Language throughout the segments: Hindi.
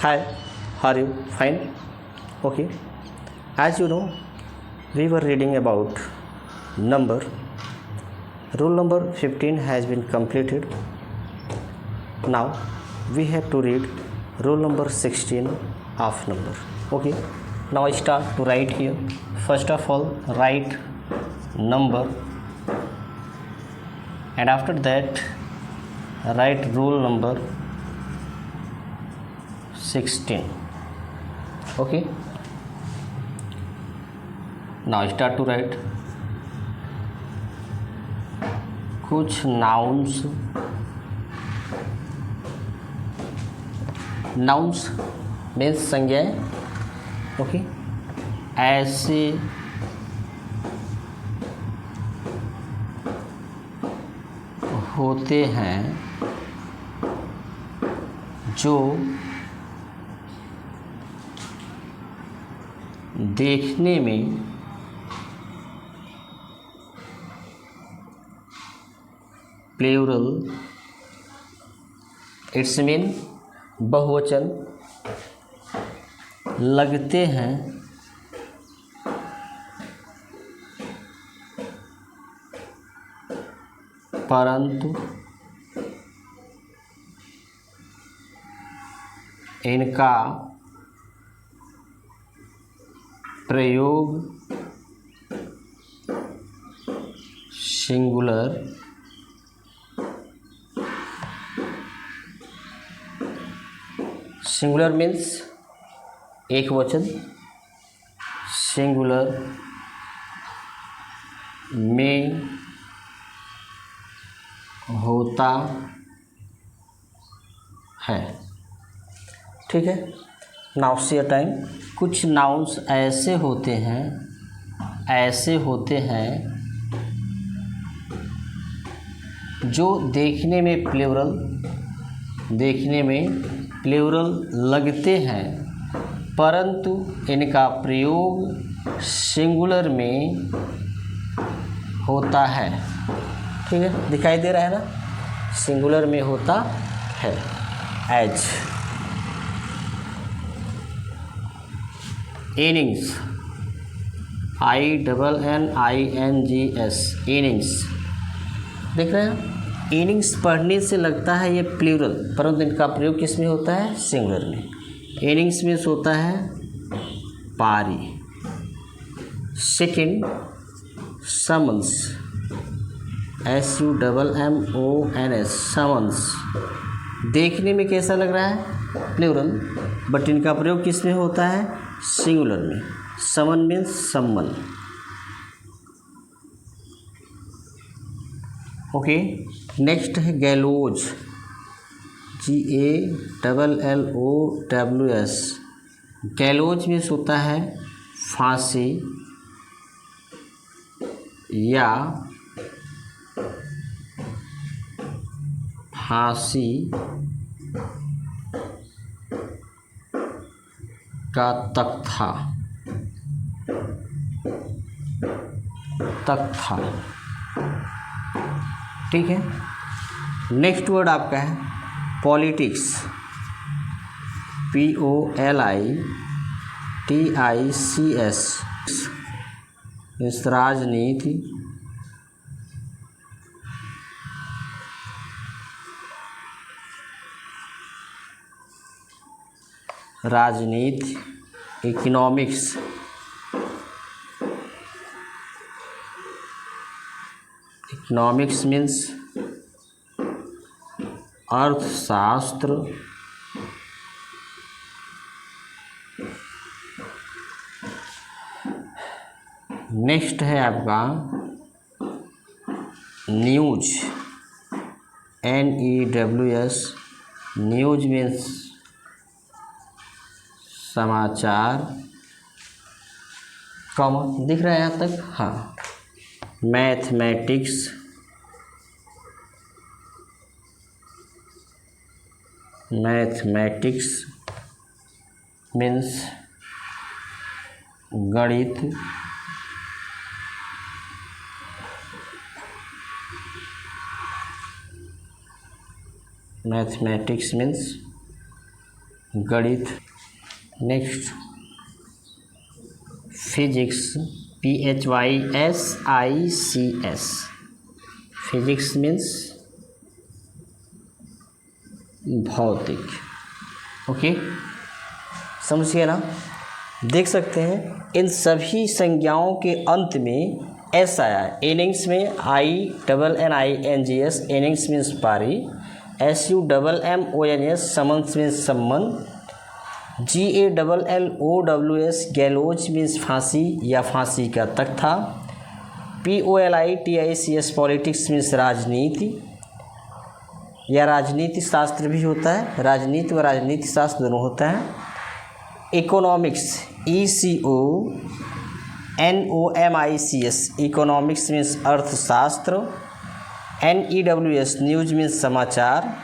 Hi, are you fine? Okay. As you know, we were reading about number. Rule number 15 has been completed. Now we have to read rule number 16 of number. Okay. Now I start to write here. First of all, write number, and after that write rule number 16. Okay. Now start to write. कुछ नाउन्स मीन्स संज्ञाएं. ओके. ऐसे होते हैं जो देखने में प्लूरल, इट्स मीन बहुवचन, लगते हैं परंतु इनका प्रयोग सिंगुलर मीन्स एक वचन, सिंगुलर में होता है. ठीक है. Now see time. कुछ नाउन्स ऐसे होते हैं जो देखने में प्लूरल लगते हैं परंतु इनका प्रयोग सिंगुलर में होता है. ठीक है. दिखाई दे रहा है ना, सिंगुलर में होता है. As innings, INNINGS, innings. देख रहे हैं. इनिंग्स पढ़ने से लगता है ये प्लूरल, परंतु इनका प्रयोग किस में होता है? सिंगुलर में. इनिंग्स में होता है पारी. Second, summons, SUMMONS, summons. देखने में कैसा लग रहा है? प्लूरल, बट इनका प्रयोग किस में होता है? सिंगुलर में. समन मीन्स सम्मन. ओके. नेक्स्ट है गैलोज, GALLOWS. गैलोज में होता है फांसी या फांसी का तख्ता. ठीक है. नेक्स्ट वर्ड आपका है पॉलिटिक्स, POLITICS, इस राजनीति. इकोनॉमिक्स, मीन्स अर्थशास्त्र. नेक्स्ट है आपका न्यूज, NEWS. न्यूज मीन्स समाचार. कॉमन दिख रहा है यहाँ तक? हाँ. मैथमेटिक्स, मीन्स गणित. मैथमेटिक्स मीन्स गणित। Next physics, PHYSICS, physics means भौतिक। ओके, समझिए ना। देख सकते हैं इन सभी संज्ञाओं के अंत में एस आया है। एनिंग्स में INNINGS, एनिंग्स मीन्स पारी। SUMMONS, समन्स मीन्स संबंध। GALLOWS, गैलोज मीन्स फांसी या फांसी का तख्ता। POLITICS, पॉलिटिक्स मीन्स राजनीति या राजनीति शास्त्र भी होता है, राजनीति व राजनीति शास्त्र दोनों होता है। इकोनॉमिक्स, ECONOMICS, इकोनॉमिक्स मीन्स अर्थशास्त्र। NEWS, न्यूज मीन्स समाचार।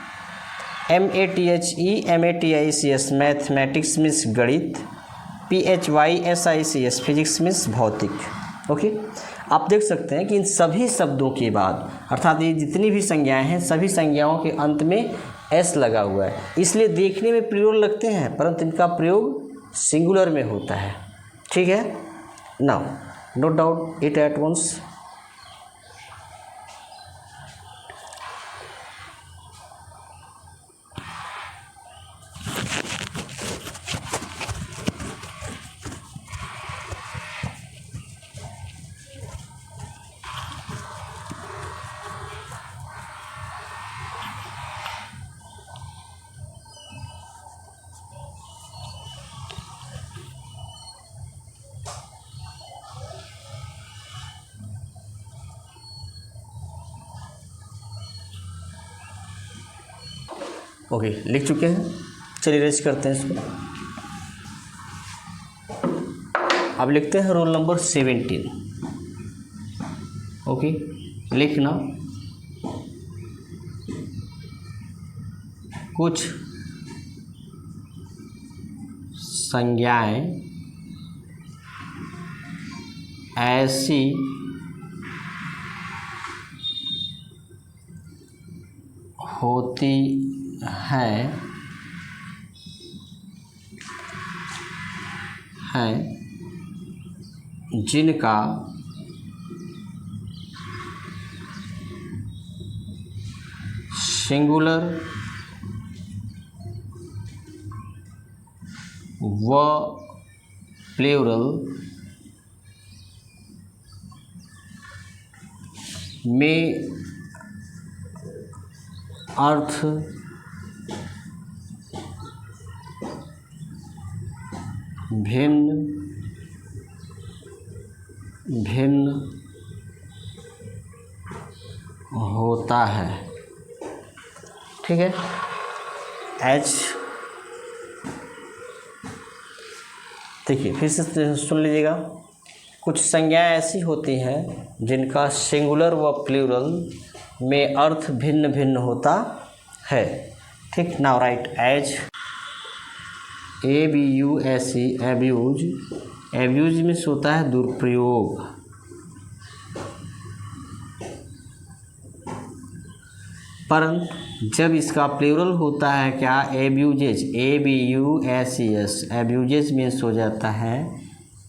MATHEMATICS, मैथमेटिक्स मीन्स गणित। PHYSICS, फिजिक्स मीन्स भौतिक। ओके, आप देख सकते हैं कि इन सभी शब्दों के बाद, अर्थात ये जितनी भी संज्ञाएं हैं, सभी संज्ञाओं के अंत में एस लगा हुआ है। इसलिए देखने में प्लूरल लगते हैं, परंतु इनका प्रयोग सिंगुलर में होता है। ठीक है, now note down it at once. Okay, लिख चुके हैं। चलिए रेस्ट करते हैं इसको। अब लिखते हैं रोल नंबर 17। ओके, लिखना कुछ संज्ञाएं ऐसी होती हैं जिनका सिंगुलर व प्लूरल में अर्थ भिन्न भिन्न होता है। ठीक है, एच देखिए फिर से सुन लीजिएगा। कुछ संज्ञाएं ऐसी होती हैं जिनका सिंगुलर व प्लूरल में अर्थ भिन्न भिन्न होता है। ठीक, now write as. ABUSE, abuse. Abuse में होता है दुरुपयोग। परंतु जब इसका प्लूरल होता है क्या, एब्यूजेज, ABUSES, एब्यूजेज मीन्स हो जाता है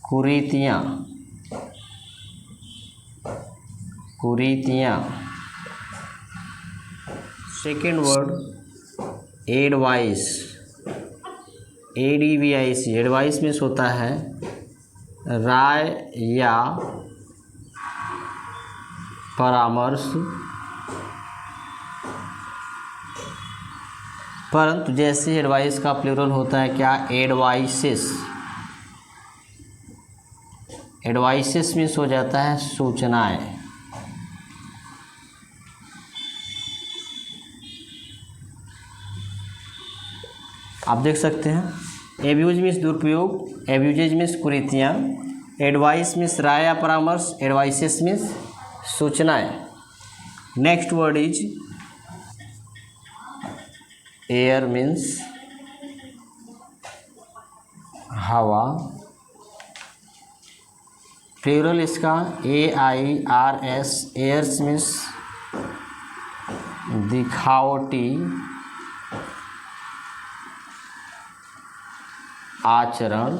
कुरीतियाँ। कुरीतियाँ। Second word advice, ADVIC, advice means होता है राय या परामर्श। परंतु जैसे एडवाइस का प्लूरल होता है क्या, एडवाइसेस। एडवाइसेस मीन्स हो जाता है सूचनाएं। आप देख सकते हैं एब्यूज मीन्स दुरुपयोग, एब्यूजेज मीन्स कुरीतियाँ, एडवाइस मीन्स राय या परामर्श, एडवाइसेस मीन्स सूचनाएं। Next word is air means हवा। प्लूरल इसका AIRS, एयर्स मीन्स दिखावटी आचरण।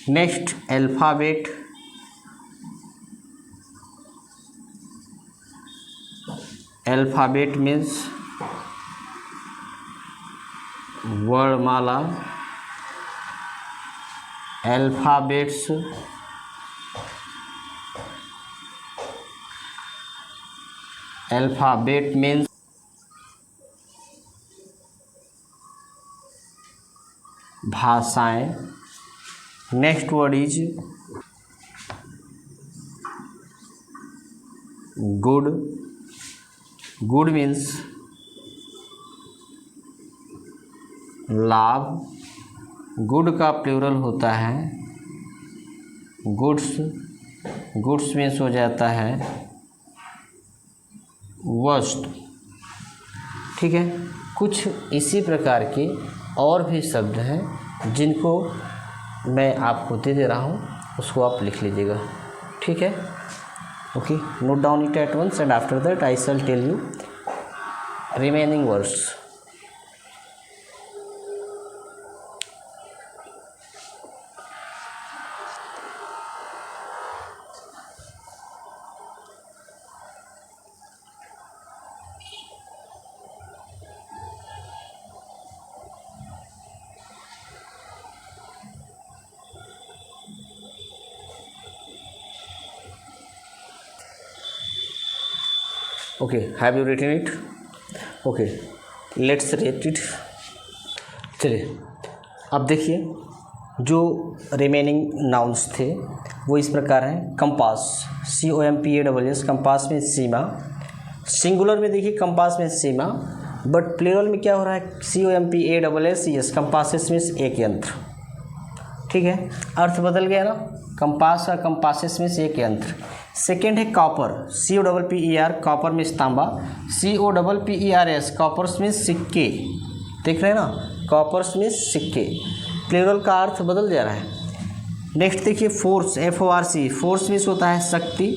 नेक्स्ट अल्फ़ाबेट, अल्फ़ाबेट मीन्स वर्णमाला, अल्फ़ाबेट्स। अल्फ़ाबेट मीन्स भाषाएं। Next word is good. Good means लाभ। गुड का प्लूरल होता है गुड्स। गुड्स मीन्स हो जाता है वस्तु। ठीक है, कुछ इसी प्रकार के और भी शब्द हैं जिनको मैं आपको दे रहा हूँ, उसको आप लिख लीजिएगा। ठीक है, okay, note down it at once and after that I shall tell you remaining words. Okay, have you written it? Okay, let's rate it. चलिए, अब देखिए जो रिमेनिंग नाउन्स थे वो इस प्रकार हैं। कंपास, COMPASS, कंपास में सीमा। सिंगुलर में देखिए कंपास में सीमा, बट प्लूरल में क्या हो रहा है? COMPASS, कंपासेस मीन्स एक यंत्र। ठीक है, अर्थ बदल गया ना, कंपास और कंपासेस मीन्स एक यंत्र। सेकेंड है कॉपर, COPPER, कॉपर मीन्स तांबा। COPPERS, कॉपर्स मीन्स सिक्के। देख रहे हैं ना, कॉपर्स मीन्स सिक्के। प्लूरल का अर्थ बदल जा रहा है। नेक्स्ट देखिए फोर्स, FORC, फोर्स मीन्स होता है शक्ति।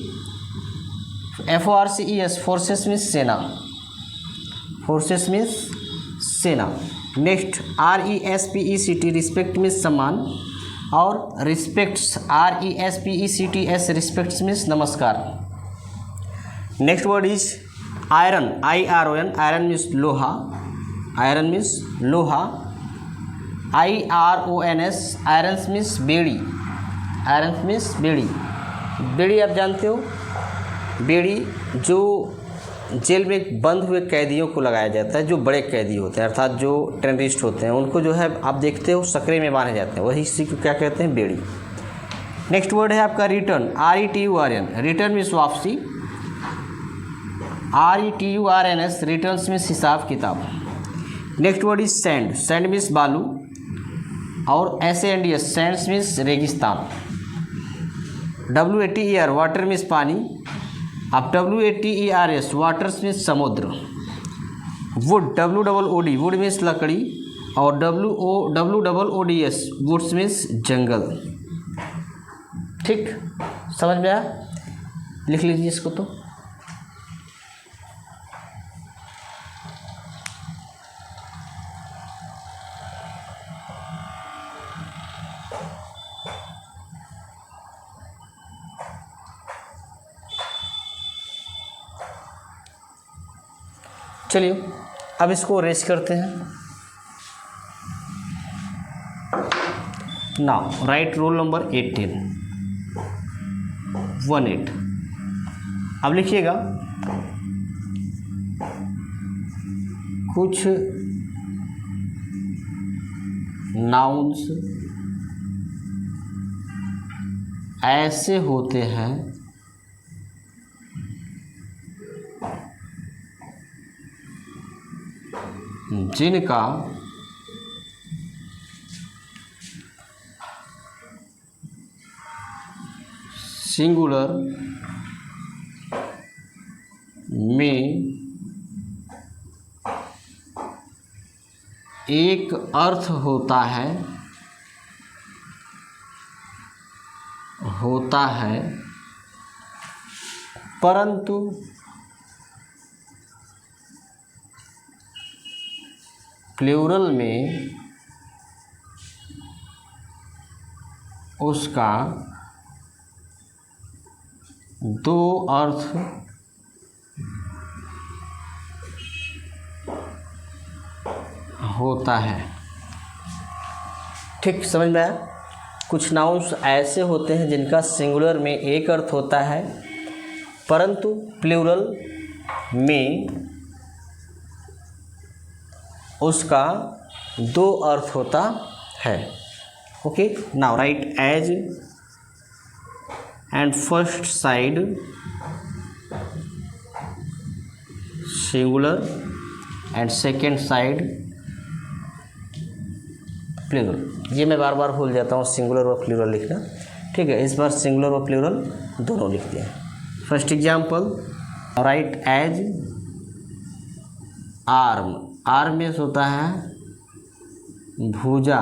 FORCES, फोर्सेस मीन्स सेना। फोर्सेस मीन्स सेना। नेक्स्ट RESPECT, रिस्पेक्ट मीन्स सम्मान। और रिस्पेक्ट्स, RESPECTS, रिस्पेक्ट्स मीन्स नमस्कार। Next word is iron, IRON, iron means लोहा। आयरन मीन्स लोहा। IRONS, आयरन मीन्स बेड़ी। आयरन मीन्स बेड़ी। बेड़ी आप जानते हो, बेड़ी जो जेल में बंद हुए कैदियों को लगाया जाता है, जो बड़े कैदी होते हैं अर्थात जो टेररिस्ट होते हैं, उनको जो है आप देखते हो सकरे में बांधे जाते हैं, वही इसी को क्या कहते हैं? बेड़ी। नेक्स्ट वर्ड है आपका रिटर्न, RETURN, रिटर्न मीन्स वापसी। RETURNS, रिटर्न्स मीन्स हिसाब किताब। Next word is sand, sand means बालू। और SANDS, सैंड्स मीन्स रेगिस्तान। WATER, वाटर मीन्स पानी। अब WATERS, वाटर्स मीन्स समुद्र। वुड, WOOD, वुड मीन्स लकड़ी। और WOODS, वुड्स मीन्स जंगल। ठीक, समझ में आया? लिख लीजिए इसको। तो चलिए अब इसको रेस करते हैं। Now right roll number 18, 18। अब लिखिएगा कुछ नाउन्स ऐसे होते हैं जिनका सिंगुलर में एक अर्थ होता है परंतु प्लूरल में उसका दो अर्थ होता है। ठीक, समझ में आया? कुछ नाउन्स ऐसे होते हैं जिनका सिंगुलर में एक अर्थ होता है, परंतु प्लूरल में उसका दो अर्थ होता है। Okay, now write as and first side singular and second side plural. ये मैं बार बार भूल जाता हूँ सिंगुलर और प्लूरल लिखना। ठीक है, इस बार सिंगुलर और प्लूरल दोनों लिखते हैं। First example, write as arm. Arm means होता है भुजा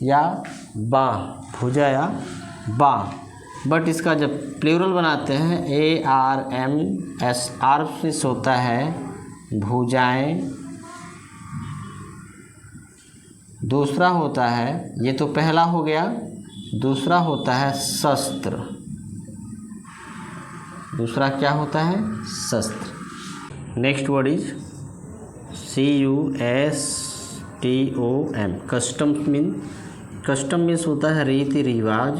या बाँ, भुजा या बाँ, बट इसका जब प्लूरल बनाते हैं ARMS, आर्म्स मीन्स होता है भुजाएं। दूसरा होता है, ये तो पहला हो गया, दूसरा होता है शस्त्र। दूसरा क्या होता है? शस्त्र। Next word is CUSTOM, custom means होता है रीति रिवाज।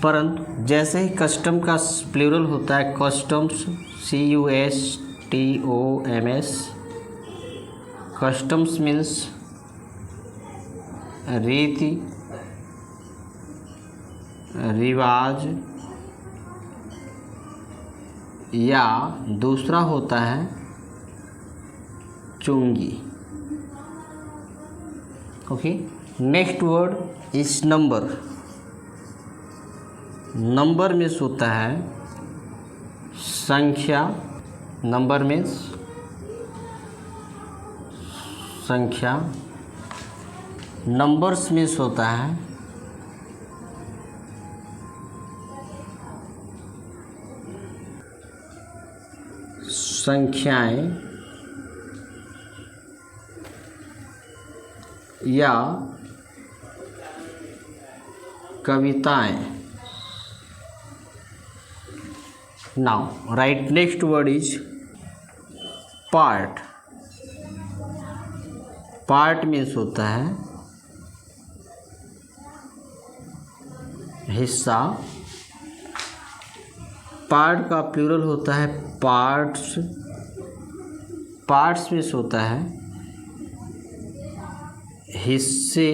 परंतु जैसे ही कस्टम का प्लूरल होता है कस्टम्स, CUSTOMS, कस्टम्स मीन्स रीति रिवाज, या दूसरा होता है चुंगी। Okay, next word is number. Number means होता है संख्या। नंबर मीन्स संख्या। नंबर्स मीन्स होता है संख्याएं या कविताएं। Now right next word is part. Part means होता है हिस्सा। पार्ट का प्लूरल होता है पार्ट्स। पार्ट्स मीन्स होता है हिस्से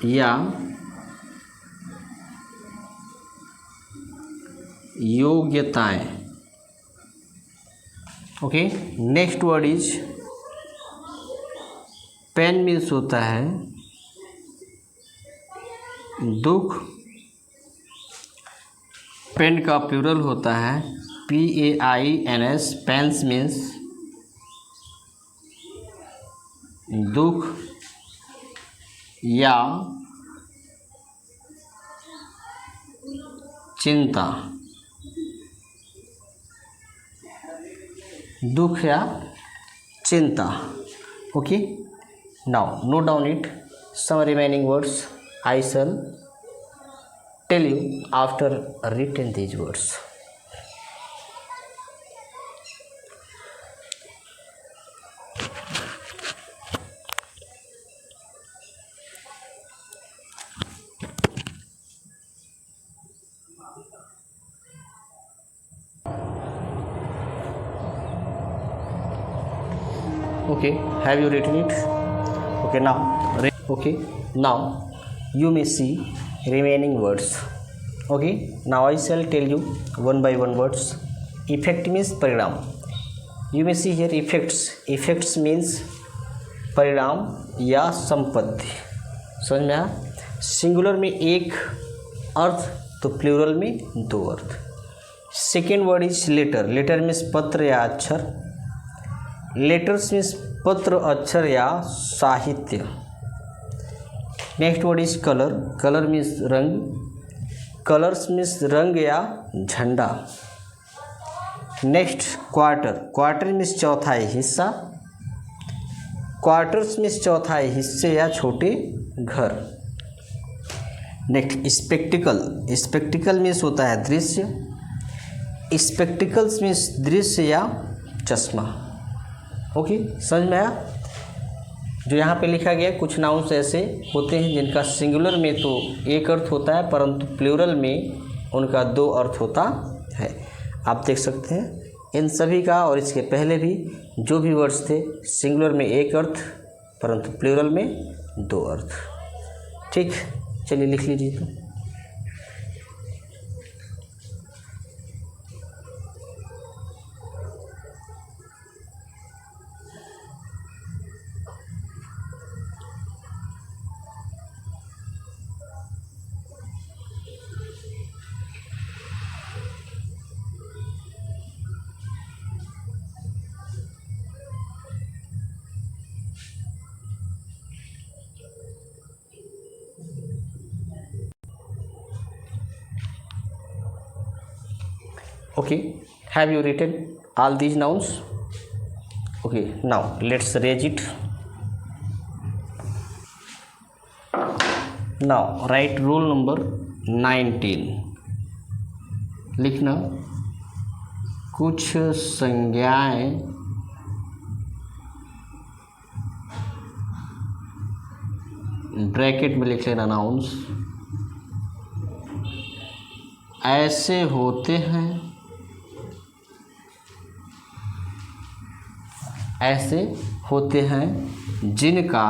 या योग्यताएं। Okay, next word is pain means होता है दुख। पेन का प्लूरल होता है PAINS, पेन्स मीन्स दुख या चिंता। दुख या चिंता। Okay, now note down it some remaining words. I shall tell you after written these words. Okay, have you written it? Okay, now you may see remaining words. Okay, now I shall tell you one by one words. Effect means परिणाम. You may see here effects. Effects means परिणाम या संपत्ति। समझ में आया? सिंगुलर में एक अर्थ तो प्लूरल में दो अर्थ। Second word is letter. Letter means पत्र या अक्षर। लेटर्स मीन्स पत्र, अक्षर या साहित्य। Next word is colour. Colour means रंग। कलर्स मीन्स रंग या झंडा। नेक्स्ट क्वार्टर, क्वार्टर मीन्स चौथाई हिस्सा, क्वार्टर्स मीन्स चौथाई हिस्से या छोटे घर। नेक्स्ट स्पेक्टिकल, स्पेक्टिकल मीन्स होता है दृश्य, स्पेक्टिकल्स मीन्स दृश्य या चश्मा। ओके, समझ में आया? जो यहाँ पे लिखा गया कुछ नाउन्स ऐसे होते हैं जिनका सिंगुलर में तो एक अर्थ होता है परंतु प्लूरल में उनका दो अर्थ होता है। आप देख सकते हैं इन सभी का और इसके पहले भी जो भी वर्ड्स थे सिंगुलर में एक अर्थ परंतु प्लूरल में दो अर्थ। ठीक, चलिए लिख लीजिए तो। Okay, have you written all these nouns? Okay, now let's arrange it. Now write rule number 19. लिखना कुछ संज्ञाएं ब्रैकेट में लिख लेना नाउन्स ऐसे होते हैं, ऐसे होते हैं जिनका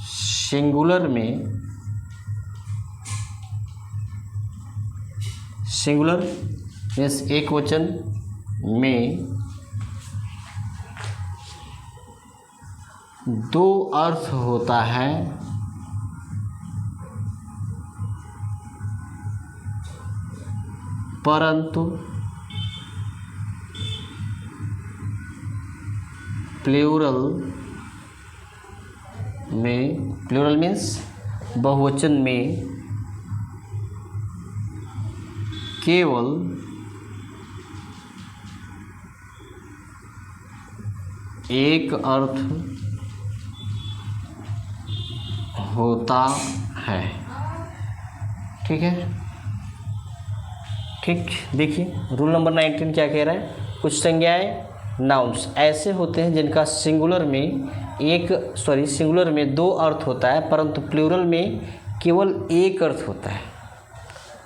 सिंगुलर में, सिंगुलर मीन्स एक वचन में दो अर्थ होता है परंतु प्लूरल में, प्लूरल मीन्स बहुवचन में केवल एक अर्थ होता है। ठीक है, ठीक। देखिए रूल नंबर 19 क्या कह रहा है, कुछ संज्ञाएं नाउन्स ऐसे होते हैं जिनका सिंगुलर में दो अर्थ होता है परंतु प्लूरल में केवल एक अर्थ होता है।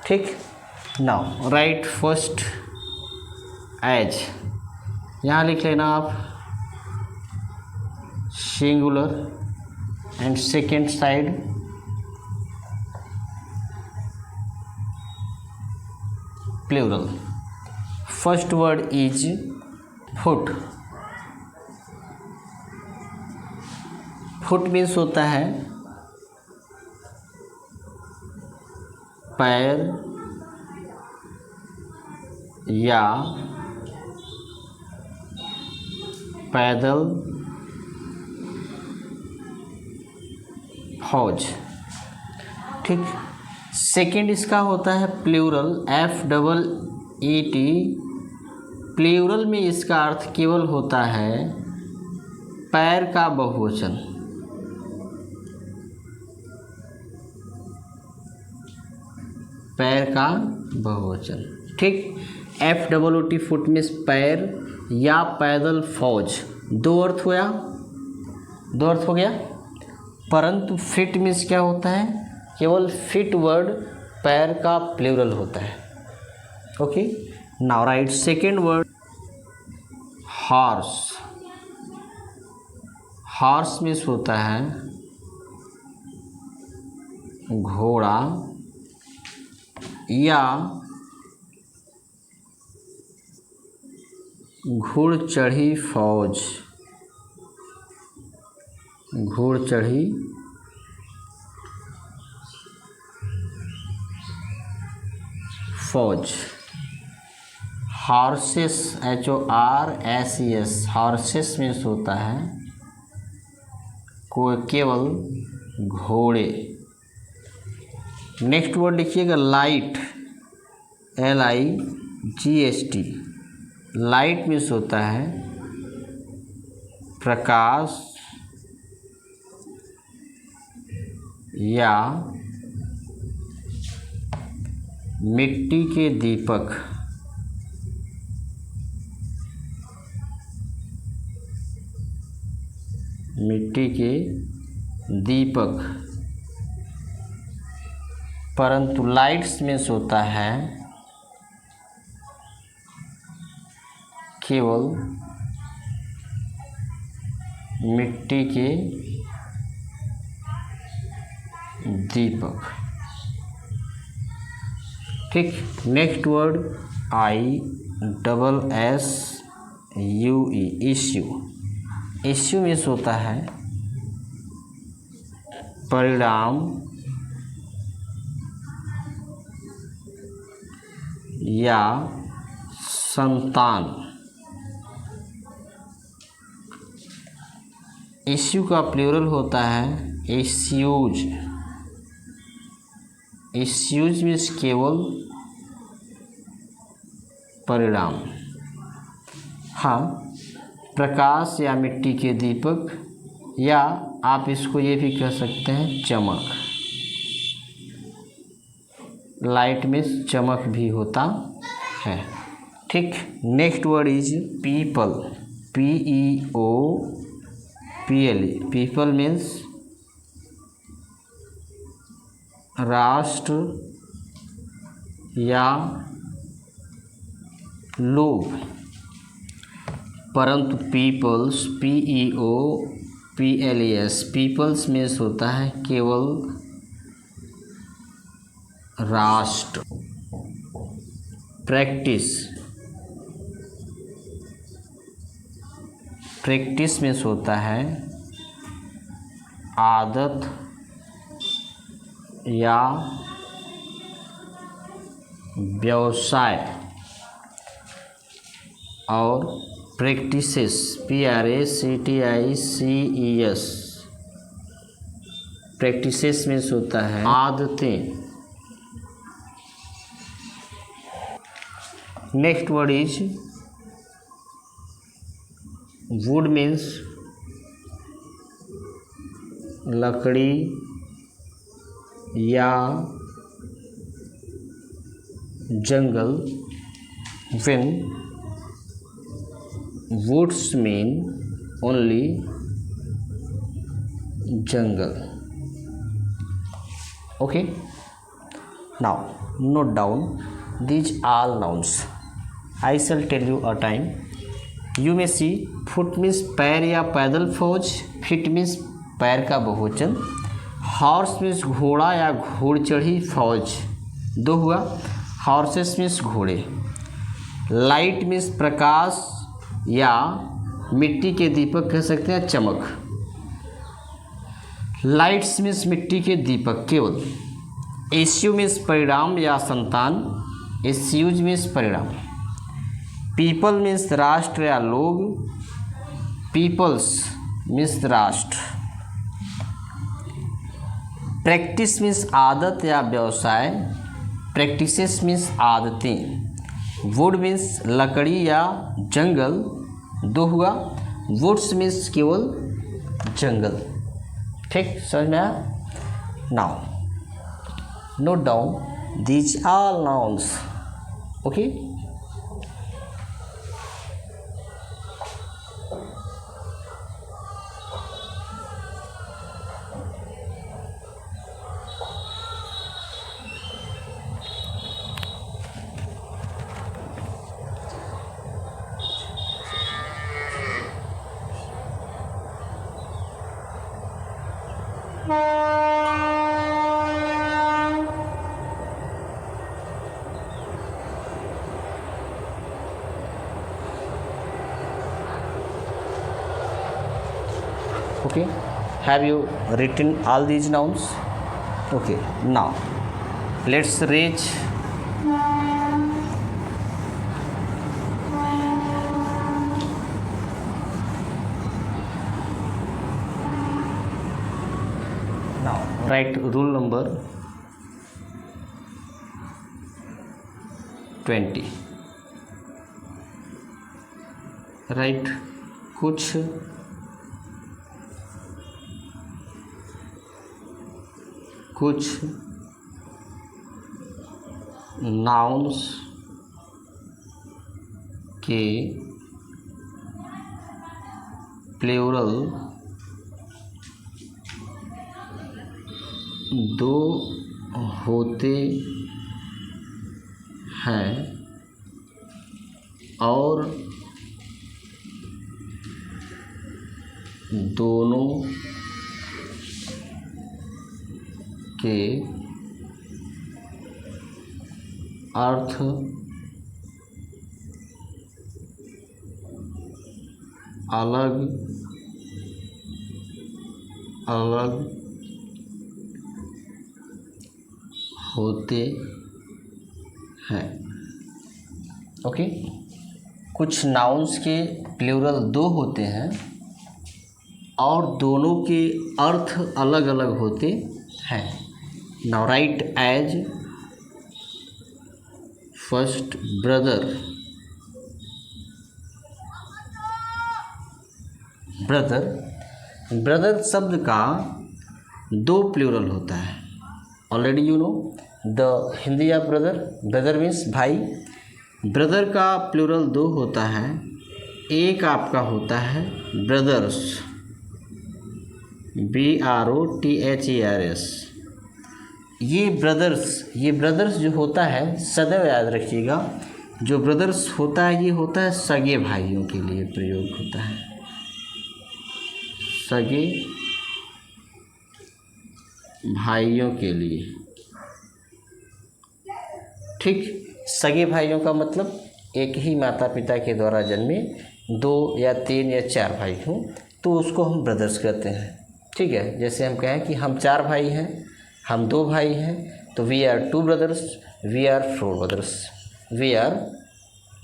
ठीक, नाउ राइट फर्स्ट एज, यहाँ लिख लेना आप singular and second side plural. First word is foot. Foot means होता है पैर या पैदल फौज। ठीक, सेकेंड इसका होता है प्लूरल, FEET। प्लूरल में इसका अर्थ केवल होता है पैर का बहुवचन। पैर का बहुवचन। ठीक, FOOT फुट मीन्स पैर या पैदल फौज, दो अर्थ हुआ, दो अर्थ हो गया। परंतु फिट मीन्स क्या होता है, केवल फिट वर्ड पैर का प्लूरल होता है। Okay, now right second word horse. Horse means होता है घोड़ा या घुड़ चढ़ी फौज, घुड़ चढ़ी फौज। हॉर्सेस, HORSES, हॉर्सेस मीन्स होता है केवल घोड़े। नेक्स्ट वर्ड लिखिएगा लाइट, LIGHT। लाइट मीन्स होता है प्रकाश या मिट्टी के दीपक। मिट्टी के दीपक। परंतु लाइट्स में होता है केवल मिट्टी के दीपक। ठीक। Next word ISSUE, issue. Issue में होता है परिणाम या संतान। इश्यू का प्लूरल होता है इश्यूज। इश्यूज मीन्स केवल परिणाम। हाँ, प्रकाश या मिट्टी के दीपक, या आप इसको ये भी कह सकते हैं चमक। लाइट में चमक भी होता है। ठीक। Next word is people, PEOPLE। People means राष्ट्र या लोग। परंतु पीपल्स, PEOPLES, पीपल्स मीन्स होता है केवल राष्ट्र। प्रैक्टिस, प्रैक्टिस मीन्स होता है आदत या व्यवसाय। और प्रैक्टिसेस, PRACTICES, प्रैक्टिसेस मीन्स होता है आदतें। Next word is would means लकड़ी या जंगल। when woods mean only jungle. Okay, now note down these all nouns. I shall tell you a time. You may see foot means पैर या पैदल फौज, feet means पैर का बहुवचन, हॉर्स मीन्स घोड़ा या घोड़ चढ़ी फौज, दो हुआ। हॉर्सेस मीन्स घोड़े। लाइट मीन्स प्रकाश या मिट्टी के दीपक कह सकते हैं चमक। लाइट्स मीन्स मिट्टी के दीपक केवल। इश्यू मीन्स परिणाम या संतान। इश्यूज मीन्स परिणाम। पीपल मीन्स राष्ट्र या लोग। पीपल्स मीन्स राष्ट्र। प्रैक्टिस मीन्स आदत या व्यवसाय। प्रैक्टिसेस मीन्स आदतें। वुड मीन्स लकड़ी या जंगल, दो हुआ। वुड्स मीन्स केवल जंगल। ठीक, समझ में आया? Now note down these all nouns. Okay, okay, have you written all these nouns? Okay, now let's read Now write rule number 20. Write कुछ नाउन्स के प्लूरल दो होते हैं और दोनों के अर्थ अलग अलग होते हैं। ओके, कुछ नाउन्स के प्लूरल दो होते हैं और दोनों के अर्थ अलग अलग होते हैं। Now write as first brother. Brother शब्द का दो प्लूरल होता है। Already you know the Hindi of brother means भाई। ब्रदर का प्लूरल दो होता है। एक आपका होता है ब्रदर्स, BROTHERS। ये ब्रदर्स जो होता है सदैव याद रखिएगा, जो ब्रदर्स होता है ये होता है सगे भाइयों के लिए प्रयोग होता है। सगे भाइयों के लिए, ठीक। सगे भाइयों का मतलब एक ही माता पिता के द्वारा जन्मे 2 या 3 या 4 भाई हों तो उसको हम ब्रदर्स कहते हैं, ठीक है। जैसे हम कहें कि हम 4 भाई हैं, हम 2 भाई हैं तो we are 2 brothers, we are 4 brothers, we are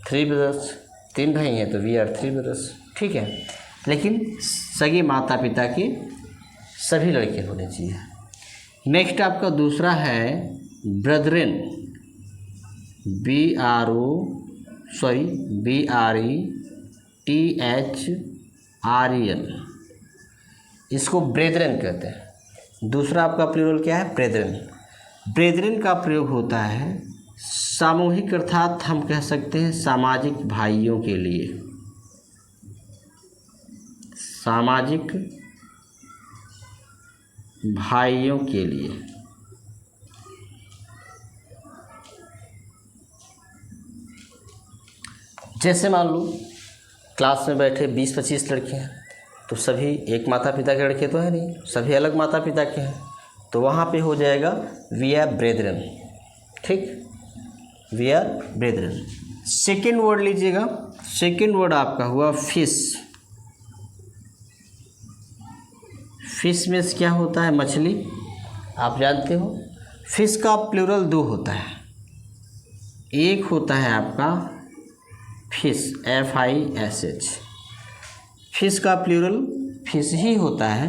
3 brothers. 3 भाई हैं तो वी आर 3 ब्रदर्स, ठीक है। लेकिन सगे माता पिता के सभी लड़के होने चाहिए। नेक्स्ट आपका दूसरा है ब्रदरेन, BRETHREN। इसको ब्रेदरेन कहते हैं। दूसरा आपका प्लूरल क्या है? ब्रेदरेन का प्रयोग होता है सामूहिक, अर्थात हम कह सकते हैं सामाजिक भाइयों के लिए। सामाजिक भाइयों के लिए। जैसे मान लो क्लास में बैठे 20-25 लड़के हैं तो सभी एक माता पिता के लड़के तो है नहीं, सभी अलग माता पिता के हैं, तो वहाँ पे हो जाएगा वी आर ब्रेदरेन, ठीक, वी आर ब्रेदरेन। सेकेंड वर्ड लीजिएगा, सेकेंड वर्ड आपका हुआ फिश। फिश में क्या होता है? मछली, आप जानते हो। फिश का प्लूरल 2 होता है। एक होता है आपका फिश, FISH। फिश का प्लूरल फिश ही होता है,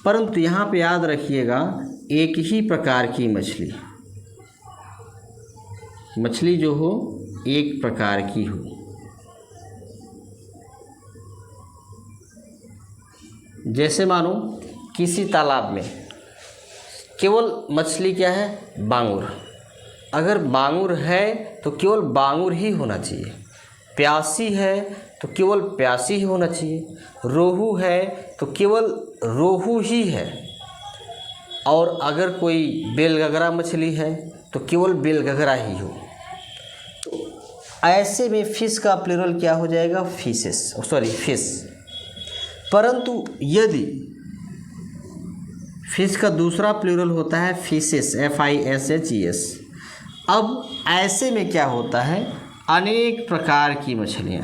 परंतु यहाँ पे याद रखिएगा एक ही प्रकार की मछली जो हो एक प्रकार की हो। जैसे मानो किसी तालाब में केवल मछली क्या है? बांगुर। अगर बांगुर है तो केवल बांगुर ही होना चाहिए। प्यासी है तो केवल प्यासी ही होना चाहिए। रोहू है तो केवल रोहू ही है। और अगर कोई बेलगगरा मछली है तो केवल बेलगगरा ही हो। तो ऐसे में फिश का प्लूरल क्या हो जाएगा? फिश। परंतु यदि फिश का दूसरा प्लूरल होता है फिशेस, FISHES। अब ऐसे में क्या होता है? अनेक प्रकार की मछलियाँ।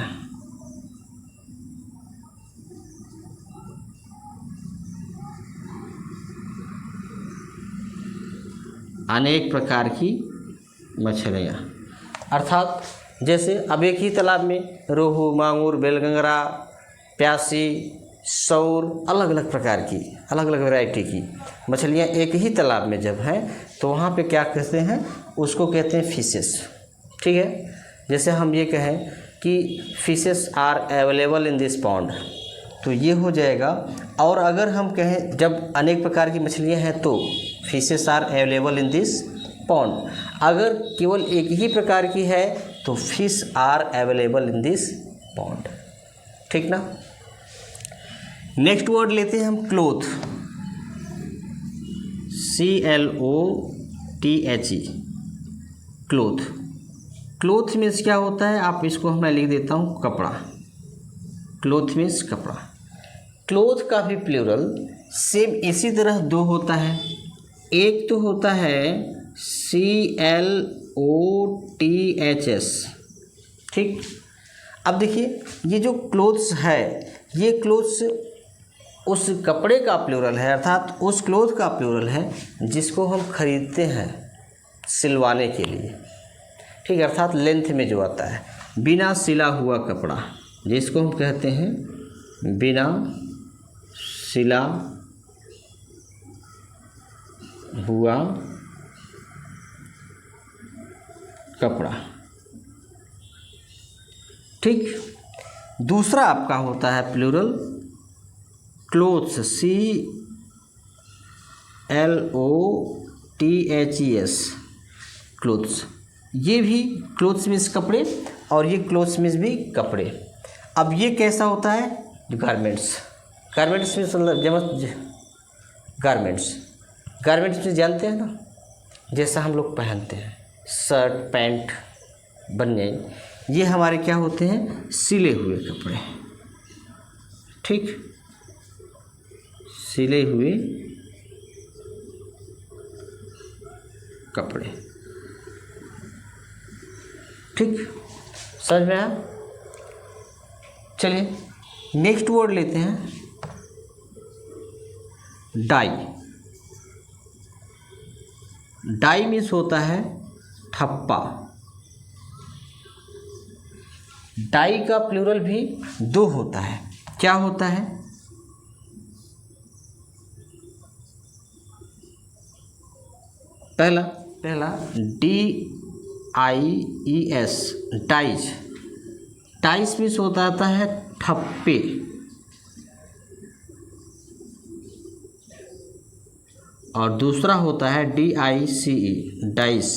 अनेक प्रकार की मछलियाँ, अर्थात जैसे अब एक ही तालाब में रोहू, मांगुर, बेलगंगरा, प्यासी, सौर, अलग अलग प्रकार की, अलग अलग वैरायटी की मछलियाँ एक ही तालाब में जब हैं तो वहाँ पे क्या कहते हैं, उसको कहते हैं फिशेस। ठीक है, जैसे हम ये कहें कि fishes are available in this pond, तो ये हो जाएगा। और अगर हम कहें जब अनेक प्रकार की मछलियाँ हैं तो fishes are available in this pond. अगर केवल एक ही प्रकार की है तो fish are available in this pond. ठीक ना। नेक्स्ट वर्ड लेते हैं हम cloth, CLOTHE, cloth. Cloth means क्या होता है, आप इसको मैं लिख देता हूँ कपड़ा। क्लोथ मीन्स कपड़ा। क्लोथ का भी प्लूरल सेम इसी तरह दो होता है। एक तो होता है CLOTHS। ठीक, अब देखिए ये जो क्लोथ्स है, ये क्लोथ्स उस कपड़े का प्लूरल है, अर्थात उस क्लोथ का प्लूरल है जिसको हम खरीदते हैं सिलवाने के लिए। ठीक, अर्थात लेंथ में जो आता है, बिना सिला हुआ कपड़ा जिसको हम कहते हैं बिना सिला हुआ कपड़ा। ठीक, दूसरा आपका होता है प्लूरल क्लोथ्स, CLOTHES, क्लोथ्स। ये भी क्लोथ्स मीन्स कपड़े और ये क्लोथ्स मीन्स भी कपड़े। अब ये कैसा होता है, गारमेंट्स। गारमेंट्स मीन्स गारमेंट्स में जानते हैं ना, जैसा हम लोग पहनते हैं शर्ट पैंट बनियान, ये हमारे क्या होते हैं, सिले हुए कपड़े। ठीक, सिले हुए कपड़े। ठीक, समझ में आया। चलिए नेक्स्ट वर्ड लेते हैं डाई। डाई मीन्स होता है ठप्पा। डाई का प्लूरल भी दो होता है। क्या होता है, पहला DIES, डाइज। डाइज मीन्स होता है ठप्पे। और दूसरा होता है DICE, डाइस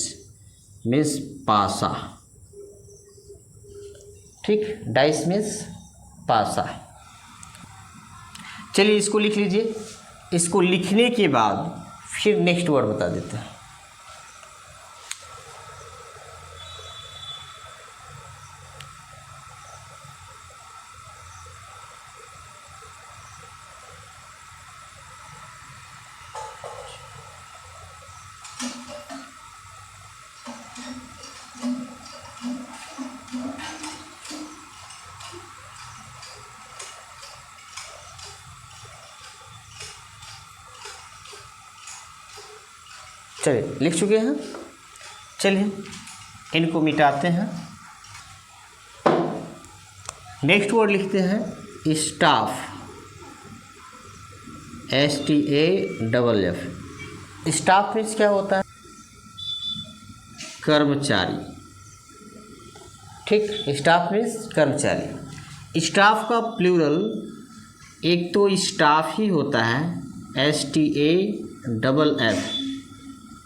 मीन्स पासा। ठीक, डाइस मीन्स पासा। चलिए इसको लिख लीजिए। इसको लिखने के बाद फिर नेक्स्ट वर्ड बता देते हैं। चलिए लिख चुके हैं। चलिए इनको मिटाते हैं। नेक्स्ट वर्ड लिखते हैं स्टाफ, STAFF। स्टाफ मीन्स क्या होता है, कर्मचारी। ठीक, स्टाफ मीन्स कर्मचारी। स्टाफ का प्लूरल एक तो स्टाफ ही होता है, STAFF।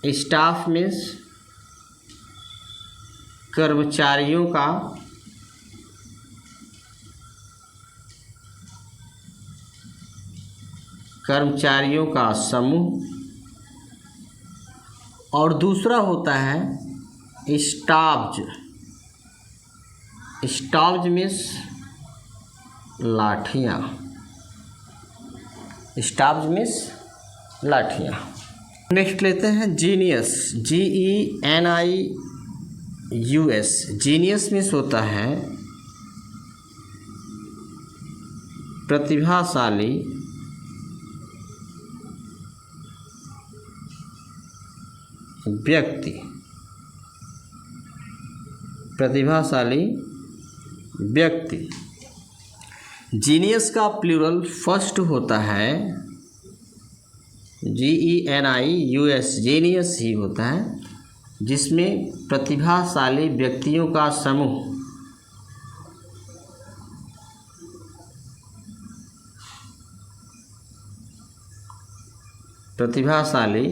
स्टाफ मीन्स कर्मचारियों का समूह। और दूसरा होता है स्टाफ्ज। स्टाफ्ज मीन्स लाठियाँ। स्टाफ्ज मीन्स लाठियाँ। नेक्स्ट लेते हैं जीनियस, GENIUS। जीनियस मीन्स होता है प्रतिभाशाली व्यक्ति। प्रतिभाशाली व्यक्ति। जीनियस का प्लूरल फर्स्ट होता है GENIUS, जीनियस ही होता है, जिसमें प्रतिभाशाली व्यक्तियों का समूह प्रतिभाशाली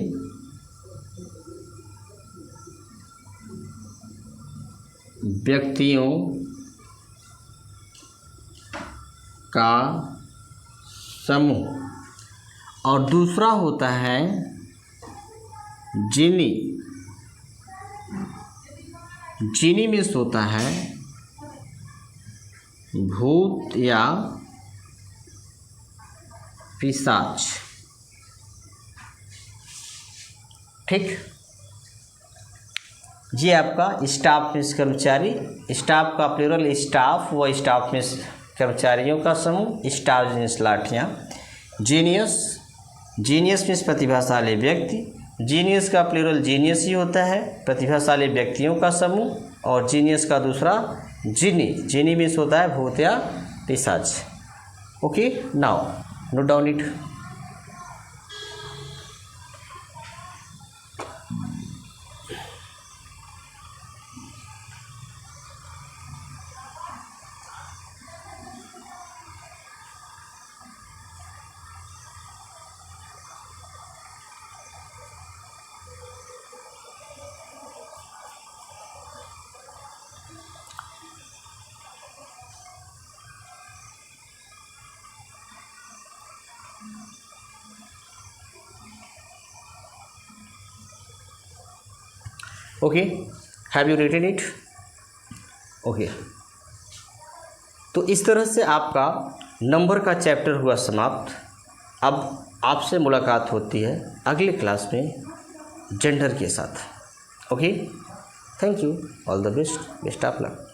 व्यक्तियों का समूह, और दूसरा होता है जीनी। जीनी मीन्स होता है भूत या पिशाच। ठीक जी। आपका स्टाफ मीन्स कर्मचारी, स्टाफ का प्लूरल स्टाफ, व स्टाफ मीन्स कर्मचारियों का समूह, स्टाफ मीन्स लाठियाँ। जीनियस, जीनियस मीन्स प्रतिभाशाली व्यक्ति, जीनियस का प्लूरल जीनियस ही होता है, प्रतिभाशाली व्यक्तियों का समूह, और जीनियस का दूसरा जिनी। जिनी मीन्स होता है भूत या पिशाच। Okay, now note down it. Okay, have you written it? Okay, तो इस तरह से आपका नंबर का चैप्टर हुआ समाप्त। अब आपसे मुलाकात होती है अगले क्लास में जेंडर के साथ। Okay, thank you, all the best, best of luck.